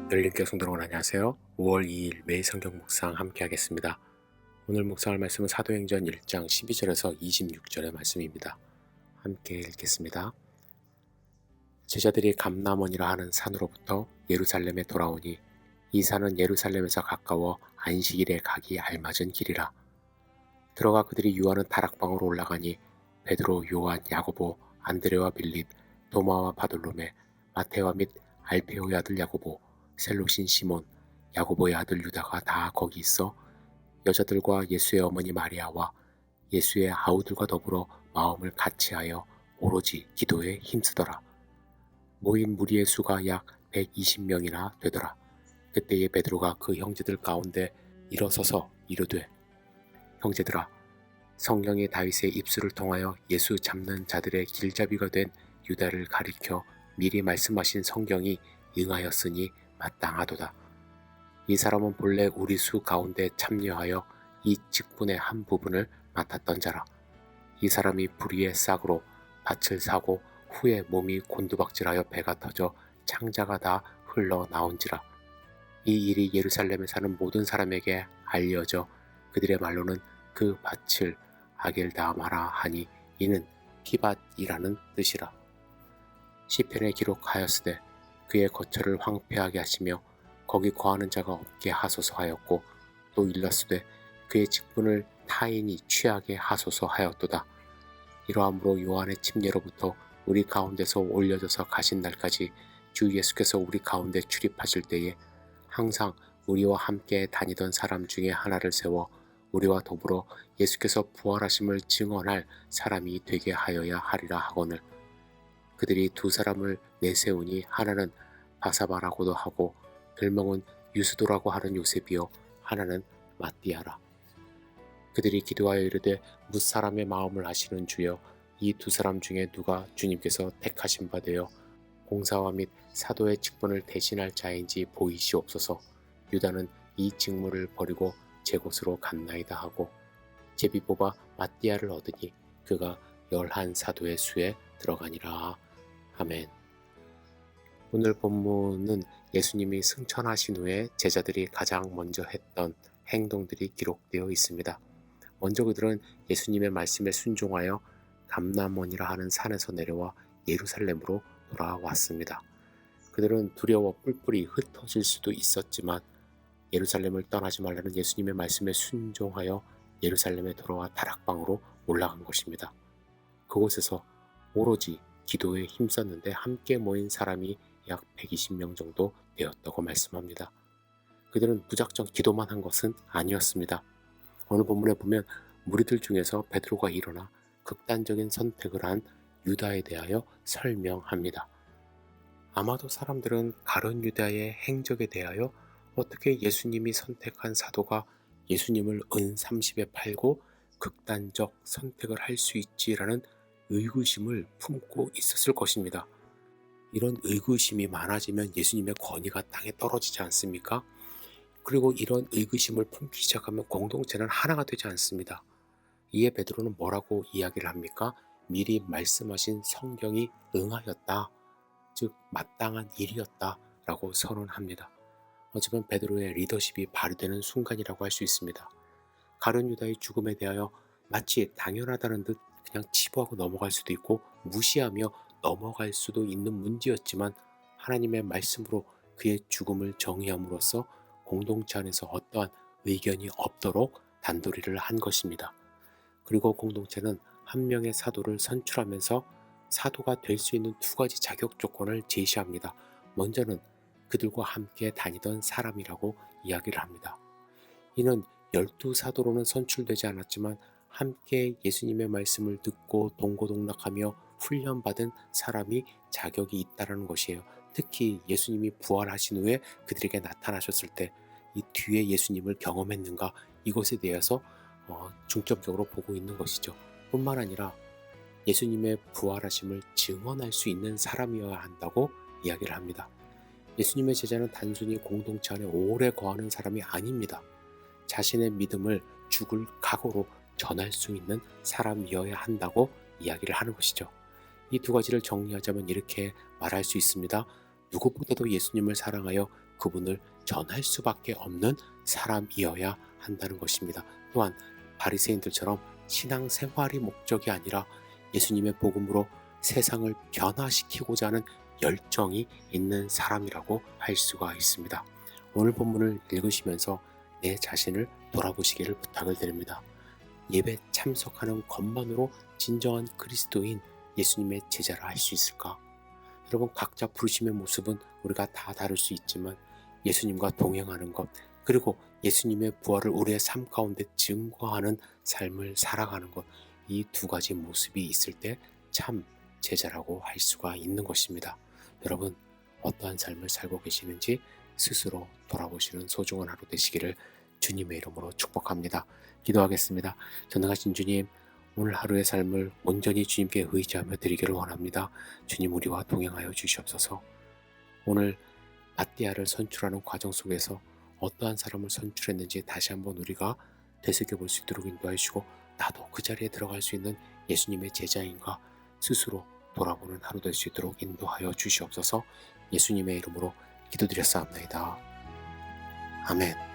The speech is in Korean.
열린교회 성도 여러분 안녕하세요. 5월 2일 매일 성경 묵상 함께 하겠습니다. 오늘 묵상할 말씀은 사도행전 1장 12절에서 26절의 말씀입니다. 함께 읽겠습니다. 제자들이 감람원이라 하는 산으로부터 예루살렘에 돌아오니 이 산은 예루살렘에서 가까워 안식일에 가기 알맞은 길이라. 들어가 그들이 유하는 다락방으로 올라가니 베드로, 요한, 야고보, 안드레와 빌립, 도마와 바돌로메, 마테와 및 알페오의 아들 야고보, 셀롯인 시몬, 야고보의 아들 유다가 다 거기 있어 여자들과 예수의 어머니 마리아와 예수의 아우들과 더불어 마음을 같이하여 오로지 기도에 힘쓰더라. 모인 무리의 수가 약 120명이나 되더라. 그때에 베드로가 그 형제들 가운데 일어서서 이르되, 형제들아, 성령이 다윗의 입술을 통하여 예수 잡는 자들의 길잡이가 된 유다를 가리켜 미리 말씀하신 성경이 응하였으니 마땅하도다. 이 사람은 본래 우리 수 가운데 참여하여 이 직분의 한 부분을 맡았던 자라. 이 사람이 불의의 싹으로 밭을 사고 후에 몸이 곤두박질하여 배가 터져 창자가 다 흘러나온지라. 이 일이 예루살렘에 사는 모든 사람에게 알려져 그들의 말로는 그 밭을 아겔다마라 하니 이는 피밭이라는 뜻이라. 시편에 기록하였으되 그의 거처를 황폐하게 하시며 거기 거하는 자가 없게 하소서 하였고, 또 일렀으되 그의 직분을 타인이 취하게 하소서 하였도다. 이러함으로 요한의 침례로부터 우리 가운데서 올려져서 가신 날까지 주 예수께서 우리 가운데 출입하실 때에 항상 우리와 함께 다니던 사람 중에 하나를 세워 우리와 더불어 예수께서 부활하심을 증언할 사람이 되게 하여야 하리라 하거늘, 그들이 두 사람을 내세우니 하나는 바사바라고도 하고 별명은 유스도라고 하는 요셉이요 하나는 마띠아라. 그들이 기도하여 이르되, 뭇사람의 마음을 아시는 주여, 이 두 사람 중에 누가 주님께서 택하신 바 되어 공사와 및 사도의 직분을 대신할 자인지 보이시옵소서. 유다는 이 직무를 버리고 제 곳으로 갔나이다 하고 제비 뽑아 마띠아를 얻으니 그가 11 사도의 수에 들어가니라. 아멘. 오늘 본문은 예수님이 승천하신 후에 제자들이 가장 먼저 했던 행동들이 기록되어 있습니다. 먼저 그들은 예수님의 말씀에 순종하여 감람원이라 하는 산에서 내려와 예루살렘으로 돌아왔습니다. 그들은 두려워 뿔뿔이 흩어질 수도 있었지만 예루살렘을 떠나지 말라는 예수님의 말씀에 순종하여 예루살렘에 돌아와 다락방으로 올라간 것입니다. 그곳에서 오로지 기도에 힘썼는데 함께 모인 사람이 약 120명 정도 되었다고 말씀합니다. 그들은 무작정 기도만 한 것은 아니었습니다. 오늘 본문에 보면 무리들 중에서 베드로가 일어나 극단적인 선택을 한 유다에 대하여 설명합니다. 아마도 사람들은 가룟 유다의 행적에 대하여 어떻게 예수님이 선택한 사도가 예수님을 은 30에 팔고 극단적 선택을 할 수 있지라는 의구심을 품고 있었을 것입니다. 이런 의구심이 많아지면 예수님의 권위가 땅에 떨어지지 않습니까? 그리고 이런 의구심을 품기 시작하면 공동체는 하나가 되지 않습니다. 이에 베드로는 뭐라고 이야기를 합니까? 미리 말씀하신 성경이 응하였다, 즉 마땅한 일이었다 라고 선언합니다. 어쩌면 베드로의 리더십이 발휘되는 순간이라고 할 수 있습니다. 가룟 유다의 죽음에 대하여 마치 당연하다는 듯 그냥 치부하고 넘어갈 수도 있고 무시하며 넘어갈 수도 있는 문제였지만 하나님의 말씀으로 그의 죽음을 정의함으로써 공동체 안에서 어떠한 의견이 없도록 단도리를 한 것입니다. 그리고 공동체는 한 명의 사도를 선출하면서 사도가 될 수 있는 두 가지 자격 조건을 제시합니다. 먼저는 그들과 함께 다니던 사람이라고 이야기를 합니다. 이는 12사도로는 선출되지 않았지만 함께 예수님의 말씀을 듣고 동고동락하며 훈련받은 사람이 자격이 있다는 것이에요. 특히 예수님이 부활하신 후에 그들에게 나타나셨을 때 이 뒤에 예수님을 경험했는가, 이것에 대해서 중점적으로 보고 있는 것이죠. 뿐만 아니라 예수님의 부활하심을 증언할 수 있는 사람이어야 한다고 이야기를 합니다. 예수님의 제자는 단순히 공동체 안에 오래 거하는 사람이 아닙니다. 자신의 믿음을 죽을 각오로 전할 수 있는 사람이어야 한다고 이야기를 하는 것이죠. 이 두 가지를 정리하자면 이렇게 말할 수 있습니다. 누구보다도 예수님을 사랑하여 그분을 전할 수밖에 없는 사람이어야 한다는 것입니다. 또한 바리새인들처럼 신앙생활이 목적이 아니라 예수님의 복음으로 세상을 변화시키고자 하는 열정이 있는 사람이라고 할 수가 있습니다. 오늘 본문을 읽으시면서 내 자신을 돌아보시기를 부탁을 드립니다. 예배 참석하는 것만으로 진정한 그리스도인 예수님의 제자를 할 수 있을까? 여러분, 각자 부르심의 모습은 우리가 다 다를 수 있지만 예수님과 동행하는 것, 그리고 예수님의 부활을 우리의 삶 가운데 증거하는 삶을 살아가는 것, 이 두 가지 모습이 있을 때 참 제자라고 할 수가 있는 것입니다. 여러분, 어떠한 삶을 살고 계시는지 스스로 돌아보시는 소중한 하루 되시기를 주님의 이름으로 축복합니다. 기도하겠습니다. 전능하신 주님, 오늘 하루의 삶을 온전히 주님께 의지하며 드리기를 원합니다. 주님, 우리와 동행하여 주시옵소서. 오늘 마띠아를 선출하는 과정 속에서 어떠한 사람을 선출했는지 다시 한번 우리가 되새겨 볼 수 있도록 인도해 주시고, 나도 그 자리에 들어갈 수 있는 예수님의 제자인가 스스로 돌아보는 하루 될 수 있도록 인도하여 주시옵소서. 예수님의 이름으로 기도드렸사옵나이다. 아멘.